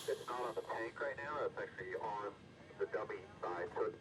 It's not on the tank right now, it's actually on the dummy side, so it's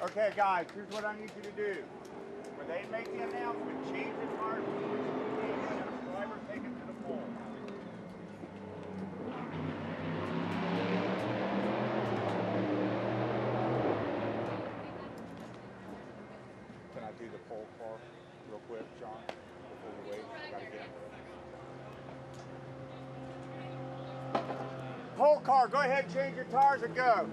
Okay, guys, here's what I need you to do. When they make the announcement, change the tires to the and have the driver take it to the pole. Can I do the pole car real quick, John? Before we wait, I gotta get pole car, go ahead, change your tires and go.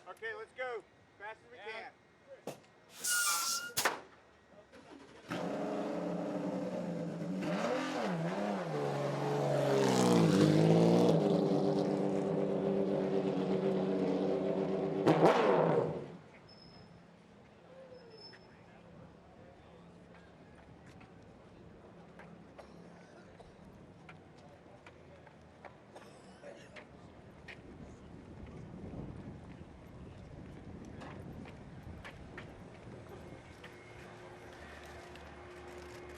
Okay, let's go. Fast as we can.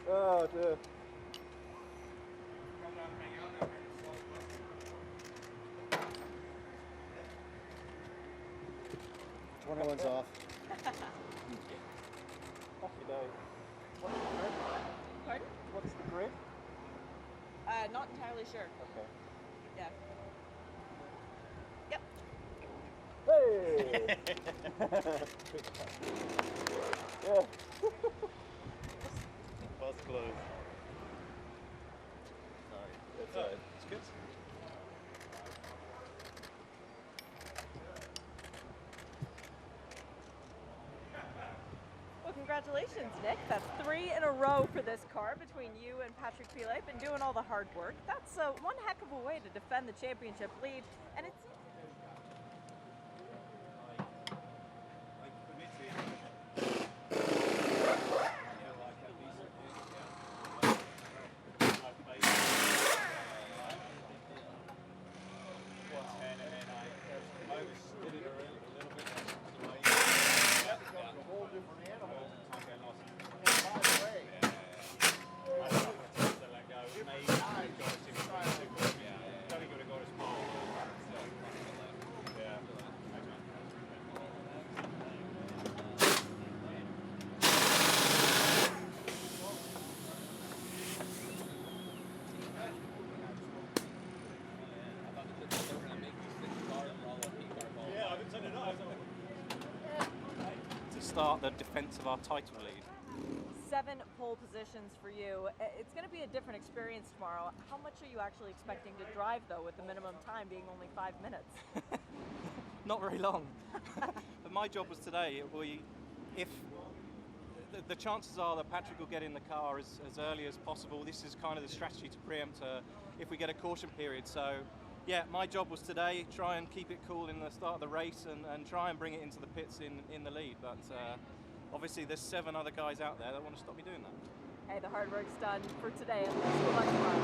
Oh, dude. One's off. What's the grid? Pardon? What's the grid? Not entirely sure. Okay. Yeah. Buzz closed. It's good. Well, congratulations, Nick. That's 3 in a row for this car between you and Patrick Prix. Been doing all the hard work. That's one heck of a way to defend the championship lead, and it's. To start the defense of our title lead. 7 pole positions for you. It's going to be a different experience tomorrow. How much are you actually expecting to drive, though, with the minimum time being only 5 minutes? Not very long. But my job was today, if the chances are that Patrick will get in the car as early as possible. This is kind of the strategy to preempt if we get a caution period. So yeah, my job was today, try and keep it cool in the start of the race and try and bring it into the pits in the lead. But obviously there's 7 other guys out there that want to stop me doing that. Hey, the hard work's done for today, and let's go back tomorrow.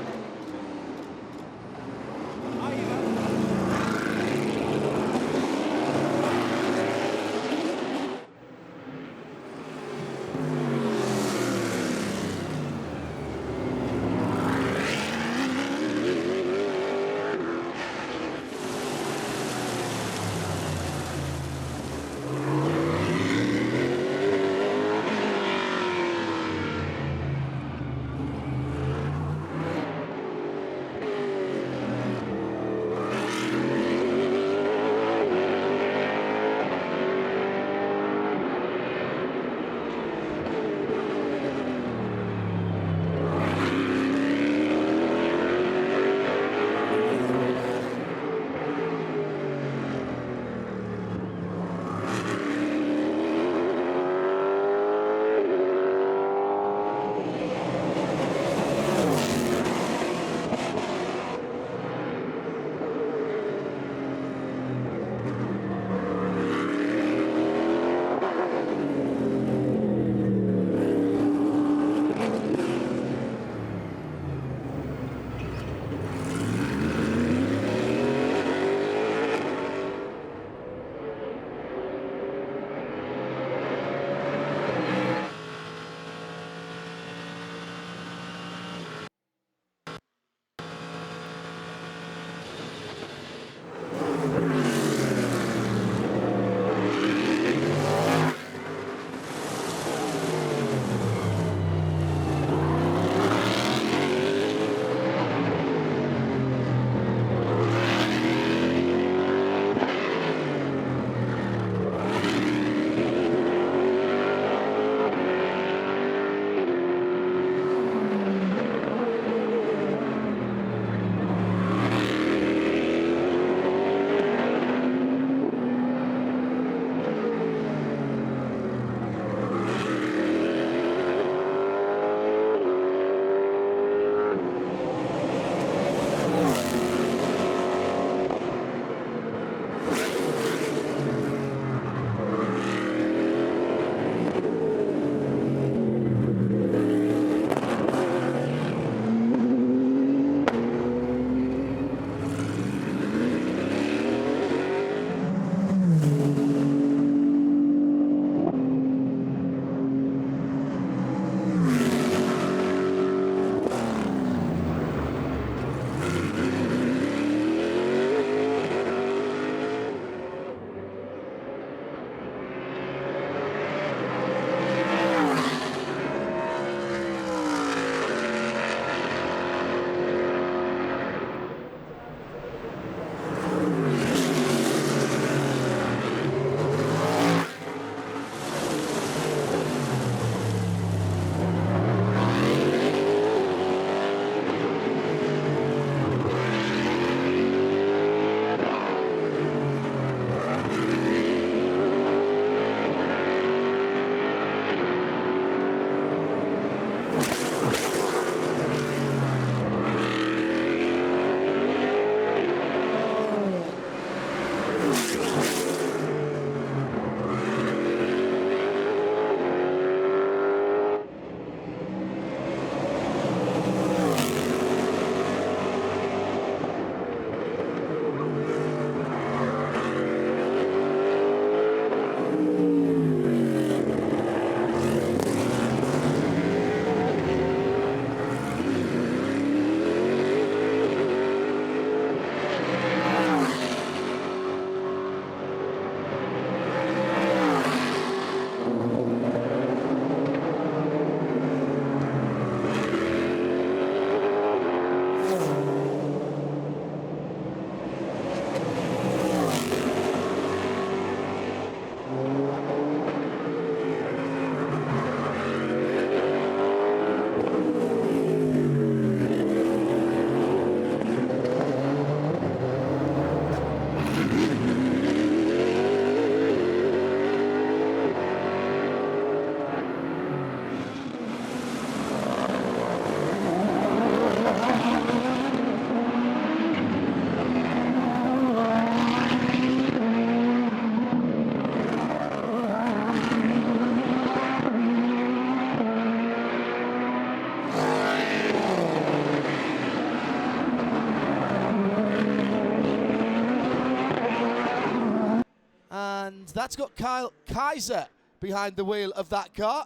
that's got Kyle Kaiser behind the wheel of that car,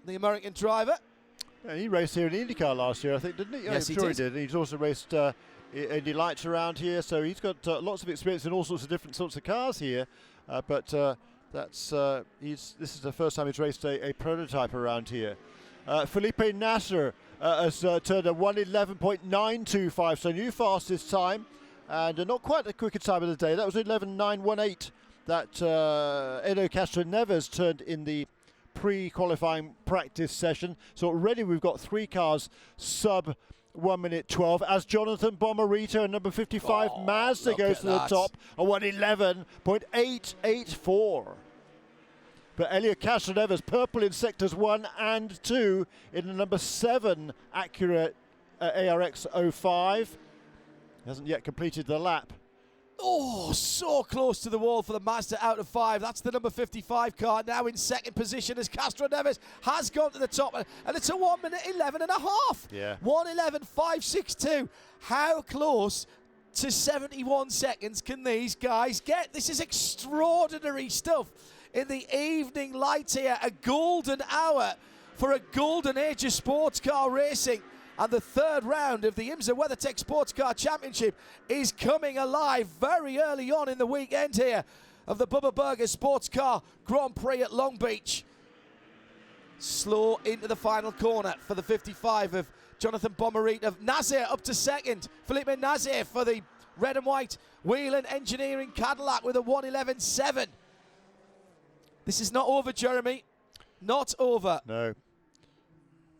the American driver. Yeah, he raced here in the IndyCar last year, I think, didn't he? Yes, I'm he sure did. he did. He's also raced Indy Lights around here, so he's got lots of experience in all sorts of different sorts of cars here. This is the first time he's raced a prototype around here. Felipe Nasser has turned a 1:11.925, so new fastest time, and not quite the quickest time of the day. That was 11.918 that Edo Castro-Neves turned in the pre-qualifying practice session. So already we've got 3 cars sub 1:12 as Jonathan Bomarito and number 55 Mazda goes to the top, a 1:11.884. But Elio Castro-Neves purple in sectors 1 and 2 in the number 7 Acura ARX 05. Hasn't yet completed the lap. Oh, so close to the wall for the Mazda out of 5. That's the number 55 car now in second position as Castro-Neves has gone to the top. And it's a 1:11.5. Yeah. 1:11.562. How close to 71 seconds can these guys get? This is extraordinary stuff. In the evening light here, a golden hour for a golden age of sports car racing. And the third round of the IMSA WeatherTech SportsCar Championship is coming alive very early on in the weekend here of the Bubba Burger Sports Car Grand Prix at Long Beach. Slow into the final corner for the 55 of Jonathan Bomarito of Nazir up to second. Felipe Nazir for the red and white Whelen Engineering Cadillac with a 1:11.7. This is not over, Jeremy. Not over. No,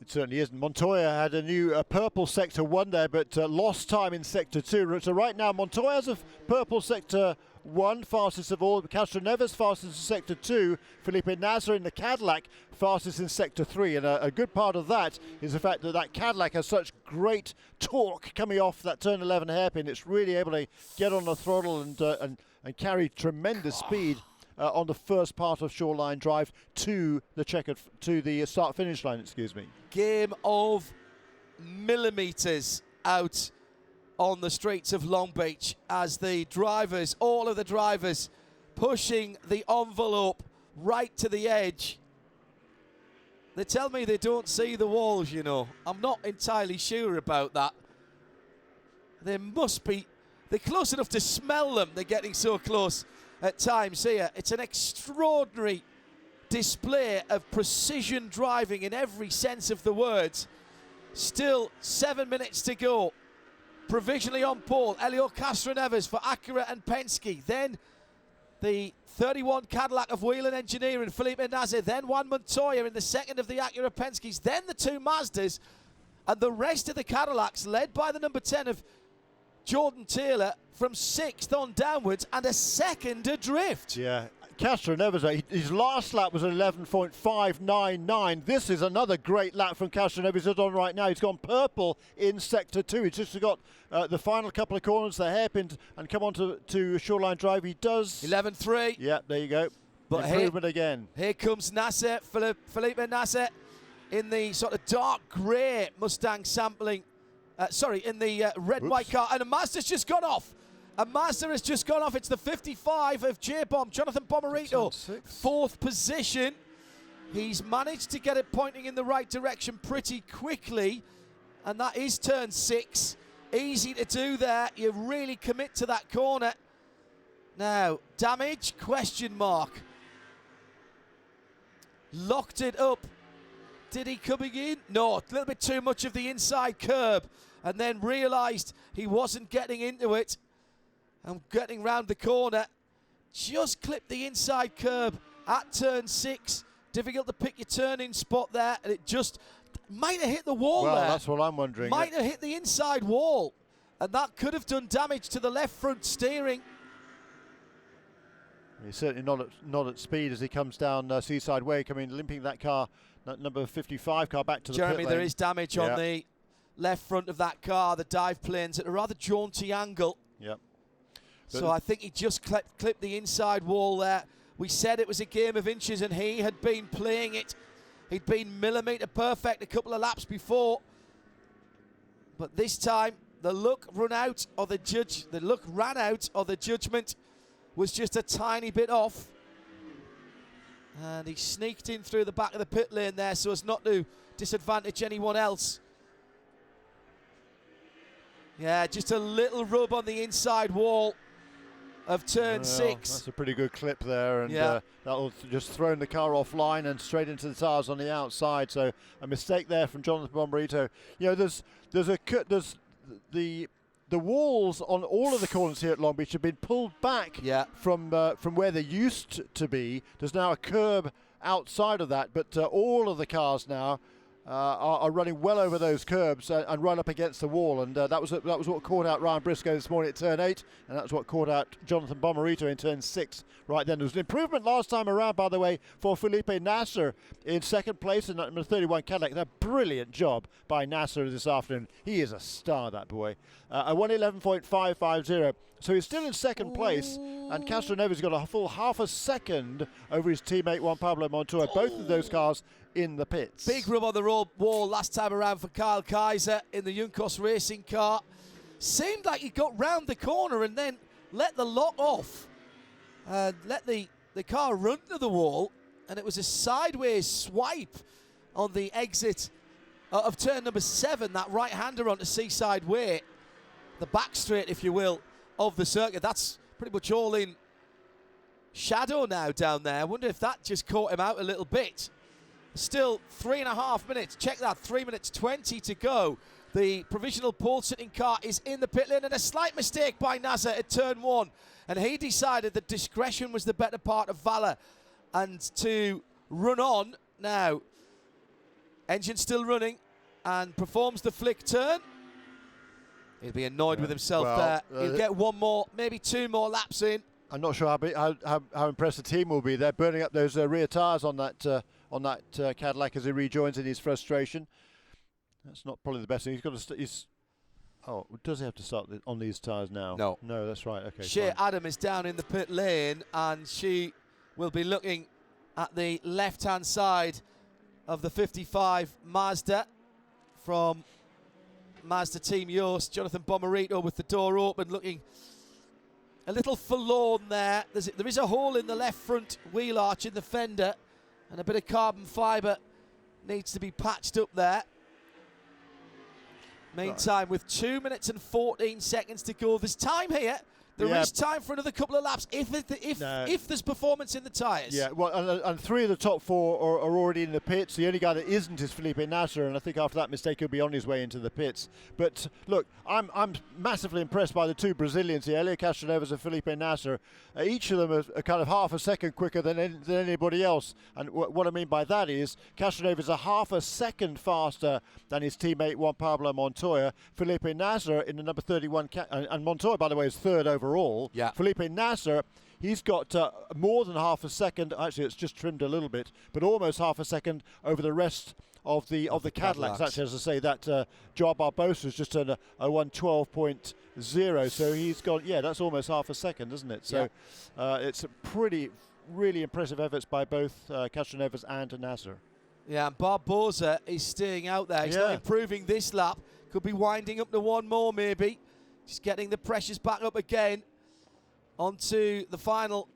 it certainly isn't. Montoya had a new purple sector 1 there, but lost time in sector 2. So right now, Montoya's a purple sector 1, fastest of all. Castro-Neves fastest in sector 2. Felipe Nasser in the Cadillac fastest in sector 3. And a good part of that is the fact that that Cadillac has such great torque coming off that turn 11 hairpin. It's really able to get on the throttle and carry tremendous speed on the first part of Shoreline Drive to the start-finish line. Excuse me. Game of millimetres out on the streets of Long Beach as the drivers, all of the drivers, pushing the envelope right to the edge. They tell me they don't see the walls, you know. I'm not entirely sure about that. They must be. They're close enough to smell them. They're getting so close at times here. It's an extraordinary display of precision driving in every sense of the words. Still 7 minutes to go. Provisionally on pole, Elio Castro-Neves for Acura and Penske. Then the 31 Cadillac of Whelen Engineering, Felipe Nasser. Then Juan Montoya in the second of the Acura Penskes. Then the 2 Mazdas. And the rest of the Cadillacs led by the number 10 of Jordan Taylor from 6th on downwards and a second adrift. Yeah, Castro-Neves, his last lap was 11.599. This is another great lap from Castro-Neves. He's on right now. He's gone purple in sector 2. He's just got the final couple of corners, the hairpin, and come on to Shoreline Drive. He does 11.3. Yeah, there you go. But improvement again. Here comes Nasser, Felipe Nasser, in the sort of dark grey Mustang sampling. In the red-white car. And a Mazda's just gone off. A Mazda has just gone off. It's the 55 of J-Bomb, Jonathan Bomarito. 4th position. He's managed to get it pointing in the right direction pretty quickly. And that is turn 6. Easy to do there. You really commit to that corner. Now, damage? Question mark. Locked it up. Did he coming in? No, a little bit too much of the inside curb. And then realised he wasn't getting into it. And getting round the corner. Just clipped the inside curb at turn 6. Difficult to pick your turning spot there. And it just might have hit the wall there. Well, that's what I'm wondering. Might have hit the inside wall. And that could have done damage to the left front steering. He's certainly not at speed as he comes down Seaside Way, limping that car, that number 55 car back to the pit Jeremy, lane. there is damage on the left front of that car, the dive planes at a rather jaunty angle. Yep. So I think he just clipped the inside wall there. We said it was a game of inches and he had been playing it. He'd been millimetre perfect a couple of laps before. But this time, the luck ran out of the judgment was just a tiny bit off. And he sneaked in through the back of the pit lane there so as not to disadvantage anyone else. Yeah, just a little rub on the inside wall of turn 6. That's a pretty good clip there, and Yeah. that'll just thrown the car offline and straight into the tyres on the outside. So a mistake there from Jonathan Bomberito. You know, there's the walls on all of the corners here at Long Beach have been pulled back from where they used to be. There's now a curb outside of that, but all of the cars now are running well over those curbs and run up against the wall, and that was what caught out Ryan Briscoe this morning at turn 8, and that's what caught out Jonathan Bomberito in turn 6 right then. There was an improvement last time around, by the way, for Felipe Nasser in second place in number 31 Cadillac. A brilliant job by Nasser this afternoon. He is a star, that boy. A 1:11.550. So he's still in second place, and Castro Neves got a full half a second over his teammate Juan Pablo Montoya. Both of those cars in the pits. Big rub on the wall last time around for Kyle Kaiser in the Juncos racing car. Seemed like he got round the corner and then let the lock off and let the car run to the wall, and it was a sideways swipe on the exit of turn number 7, that right-hander onto Seaside Way, the back straight, if you will, of the circuit. That's pretty much all in shadow now down there. I wonder if that just caught him out a little bit. Still 3.5 minutes. Check that, 3 minutes 20 to go. The provisional pole sitting car is in the pit lane, and a slight mistake by Nasser at turn 1. And he decided that discretion was the better part of valor and to run on. Now, engine still running and performs the flick turn. He'll be annoyed with himself there. He'll get one more, maybe 2 more laps in. I'm not sure how impressed the team will be. They're burning up those rear tyres on that Cadillac as he rejoins in his frustration. That's not probably the best thing. He's got to. Does he have to start on these tyres now? No, that's right. Okay. Shea Adam is down in the pit lane, and she will be looking at the left-hand side of the 55 Mazda from Mazda Team Yost. Jonathan Bomberito with the door open, looking a little forlorn there. There is a hole in the left front wheel arch in the fender, and a bit of carbon fibre needs to be patched up there. Meantime, with 2 minutes and 14 seconds to go, there's time here. There is time for another couple of laps if there's performance in the tyres. Yeah, well, and 3 of the top 4 are already in the pits. The only guy that isn't is Felipe Nasser, and I think after that mistake he'll be on his way into the pits. But look, I'm massively impressed by the 2 Brazilians here, Helio Castroneves and Felipe Nasser. Each of them are kind of half a second quicker than anybody else. And what I mean by that is Castroneves are half a second faster than his teammate Juan Pablo Montoya. Felipe Nasser in the number 31, and Montoya, by the way, is 3rd overall. Yeah. Felipe Nasser, he's got more than half a second. Actually, it's just trimmed a little bit, but almost half a second over the rest of the Cadillacs. Actually, as I say, that Joao Barbosa is just a 1:12.0. So he's got, that's almost half a second, isn't it? So it's a really impressive efforts by both Castroneves and Nasser. Yeah, and Barbosa is staying out there. He's not improving this lap. Could be winding up to 1 more, maybe. Just getting the pressures back up again onto the final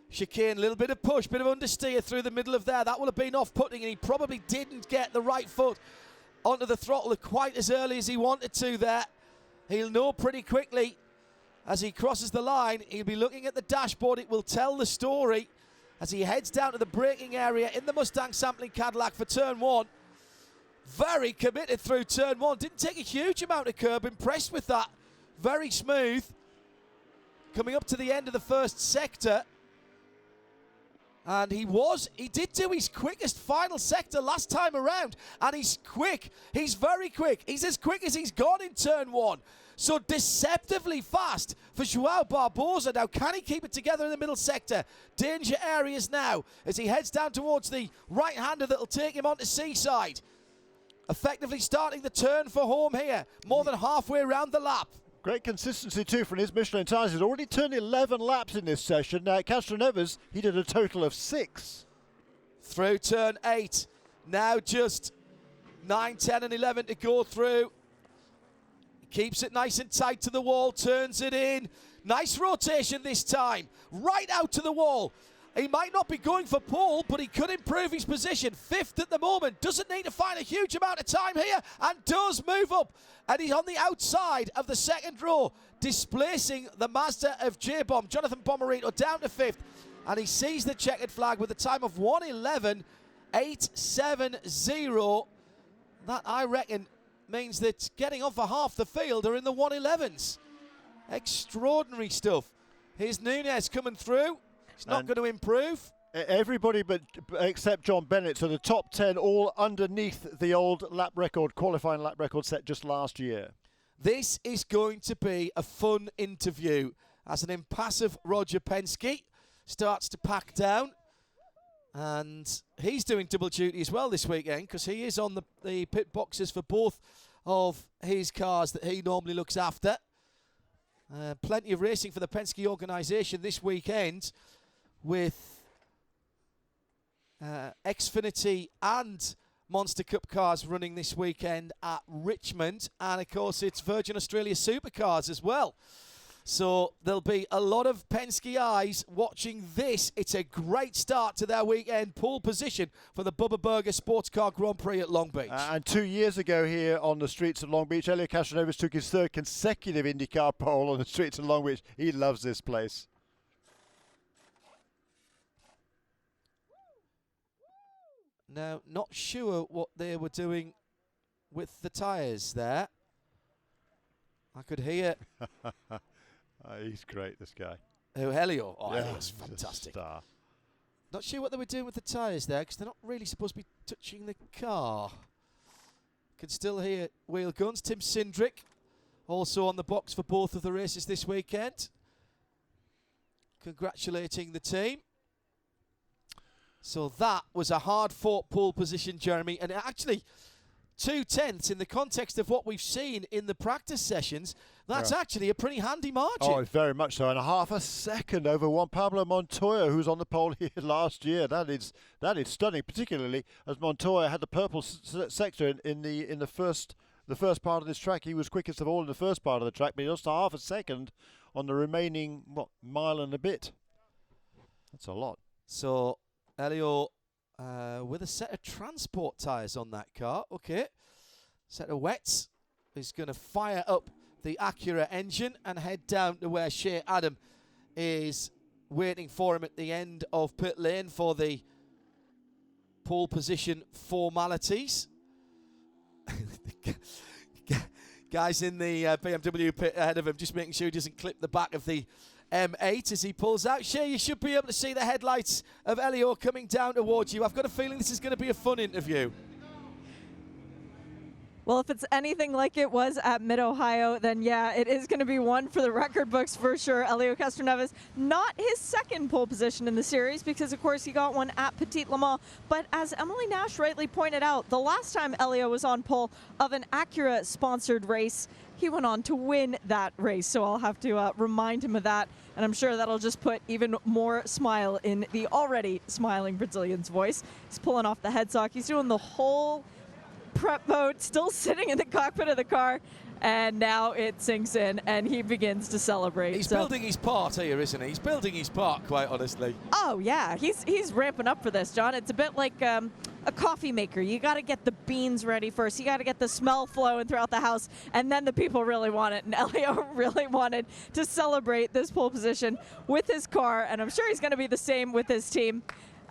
chicane. A little bit of push, bit of understeer through the middle of there. That will have been off-putting, and he probably didn't get the right foot onto the throttle quite as early as he wanted to there. He'll know pretty quickly as he crosses the line. He'll be looking at the dashboard. It will tell the story as he heads down to the braking area in the Mustang sampling Cadillac for turn 1. Very committed through turn 1. Didn't take a huge amount of curb. Impressed with that. Very smooth. Coming up to the end of the first sector. And he did do his quickest final sector last time around. And he's quick. He's very quick. He's as quick as he's gone in turn 1. So deceptively fast for Joao Barbosa. Now, can he keep it together in the middle sector? Danger areas now as he heads down towards the right-hander that'll take him onto Seaside. Effectively starting the turn for home here. More than halfway around the lap. Great consistency too from his Michelin tyres. He's already turned 11 laps in this session. Castroneves, he did a total of 6. Through turn 8. Now just 9, 10 and 11 to go through. Keeps it nice and tight to the wall, turns it in. Nice rotation this time. Right out to the wall. He might not be going for pole, but he could improve his position. 5th at the moment. Doesn't need to find a huge amount of time here and does move up. And he's on the outside of the 2nd row, displacing the master of J-Bomb, Jonathan Bomarito, down to 5th. And he sees the checkered flag with a time of 1:11.870. That, I reckon, means that getting on for half the field are in the 1:11s. Extraordinary stuff. Here's Nunez coming through. He's not going to improve. Everybody but except John Bennett, so the top 10 all underneath the old lap record, qualifying lap record set just last year. This is going to be a fun interview as an impassive Roger Penske starts to pack down. And he's doing double duty as well this weekend because he is on the pit boxes for both of his cars that he normally looks after. Plenty of racing for the Penske organisation this weekend with Xfinity and Monster Cup cars running this weekend at Richmond. And, of course, it's Virgin Australia Supercars as well. So there'll be a lot of Penske eyes watching this. It's a great start to their weekend pole position for the BUBBA SportsCar Grand Prix at Long Beach. And 2 years ago here on the streets of Long Beach, Elio Castroneves took his 3rd consecutive IndyCar pole on the streets of Long Beach. He loves this place. Now, not sure what they were doing with the tyres there. I could hear... He's great, this guy. Oh, Helio. Oh, yeah, Helio's fantastic. Star. Not sure what they were doing with the tyres there because they're not really supposed to be touching the car. Can still hear wheel guns. Tim Cindric also on the box for both of the races this weekend. Congratulating the team. So that was a hard-fought pole position, Jeremy. And actually, 2/10 in the context of what we've seen in the practice sessions, that's actually a pretty handy margin. Oh, very much so. And a half a second over Juan Pablo Montoya, who's on the pole here last year. That is stunning, particularly as Montoya had the purple sector in the first part of this track. He was quickest of all in the first part of the track, but he lost a half a second on the remaining, mile and a bit. That's a lot. So, Elio with a set of transport tyres on that car. Okay. Set of wets. He's going to fire up the Acura engine and head down to where Shea Adam is waiting for him at the end of pit lane for the pole position formalities. Guys in the BMW pit ahead of him just making sure he doesn't clip the back of the M8 as he pulls out. Shea, you should be able to see the headlights of Elio coming down towards you. I've got a feeling this is going to be a fun interview. Well, if it's anything like it was at Mid-Ohio, then yeah, it is going to be one for the record books for sure. Elio Castroneves, not his 2nd pole position in the series because, of course, he got one at Petit Le Mans. But as Emily Nash rightly pointed out, the last time Elio was on pole of an Acura-sponsored race, he went on to win that race. So I'll have to remind him of that. And I'm sure that'll just put even more smile in the already smiling Brazilian's voice. He's pulling off the headsock. He's doing the whole prep mode, still sitting in the cockpit of the car, and now it sinks in and he begins to celebrate. He's building his part here, isn't he? He's building his part, quite honestly. Oh yeah, he's ramping up for this, John. It's a bit like a coffee maker. You got to get the beans ready first. You got to get the smell flowing throughout the house, and then the people really want it. And Elio really wanted to celebrate this pole position with his car, and I'm sure he's going to be the same with his team.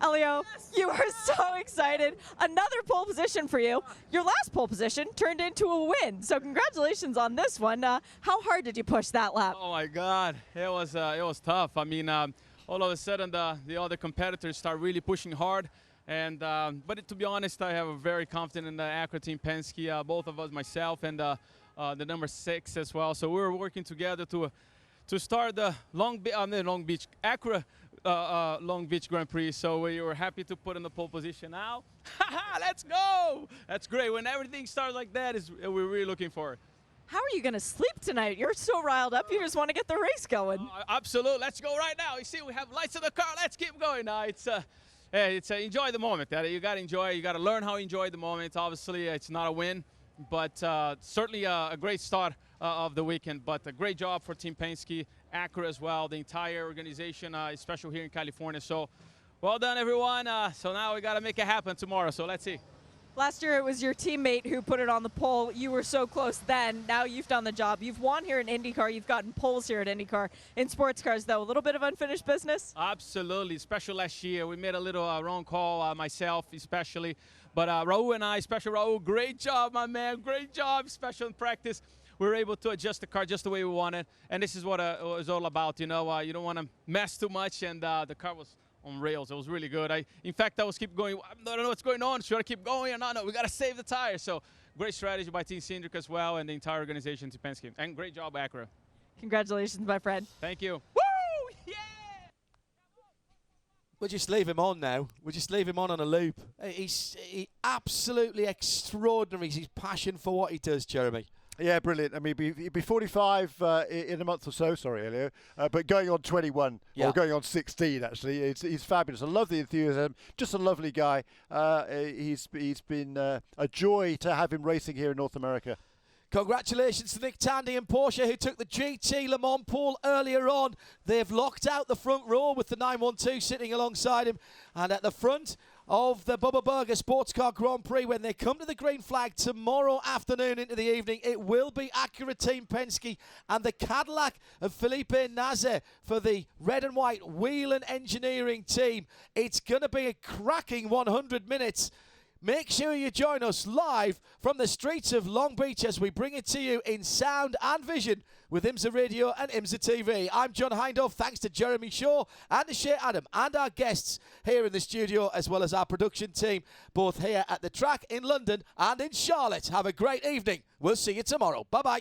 Elio, you are so excited. Another pole position for you. Your last pole position turned into a win. So congratulations on this one. How hard did you push that lap? Oh my God, it was tough. I mean, all of a sudden the other competitors start really pushing hard. And but to be honest, I have a very confident in the Acura team Penske. Both of us, myself and the number 6 as well. So we were working together to start the Long Beach Acura. Long Beach Grand Prix, so we were happy to put in the pole position now. Let's go! That's great. When everything starts like that, we're really looking forward. How are you going to sleep tonight? You're so riled up. You just want to get the race going. Absolutely. Let's go right now. You see, we have lights in the car. Let's keep going now. It's enjoy the moment. You got to enjoy. You got to learn how to enjoy the moment. Obviously, it's not a win, but certainly a great start of the weekend. But a great job for Team Penske Acura as well, the entire organization, especially here in California. So well done, everyone. So now we got to make it happen tomorrow. So let's see. Last year it was your teammate who put it on the pole. You were so close then. Now you've done the job. You've won here in IndyCar. You've gotten poles here at IndyCar. In sports cars, though, a little bit of unfinished business? Absolutely, especially last year. We made a little wrong call, myself especially. But Raul and I, especially Raul, great job, my man. Great job, especially in practice. We were able to adjust the car just the way we wanted. And this is what it was all about. You know, you don't want to mess too much. And the car was on rails. It was really good. In fact, I was keep going. I don't know what's going on. Should I keep going or not? No, we got to save the tire. So great strategy by Team Cindric as well and the entire organization, Team Penske. And great job, Acura. Congratulations, my friend. Thank you. Woo! Yeah! We'll just leave him on now. We'll just leave him on a loop. He's absolutely extraordinary. His passion for what he does, Jeremy. Yeah, brilliant. I mean, he'd be 45 in a month or so, sorry, Elio, but going on 21, or going on 16, actually. He's fabulous. I love the enthusiasm. Just a lovely guy. He's been a joy to have him racing here in North America. Congratulations to Nick Tandy and Porsche, who took the GT Le Mans pole earlier on. They've locked out the front row with the 912 sitting alongside him. And at the front of the BUBBA SportsCar Grand Prix, when they come to the green flag tomorrow afternoon into the evening, it will be Acura Team Penske and the Cadillac of Felipe Nasr for the red and white Whelen Engineering team. It's going to be a cracking 100 minutes. Make sure you join us live from the streets of Long Beach as we bring it to you in sound and vision with IMSA Radio and IMSA TV. I'm John Hindhaugh. Thanks to Jeremy Shaw and to Shea Adam and our guests here in the studio, as well as our production team, both here at the track in London and in Charlotte. Have a great evening. We'll see you tomorrow. Bye-bye.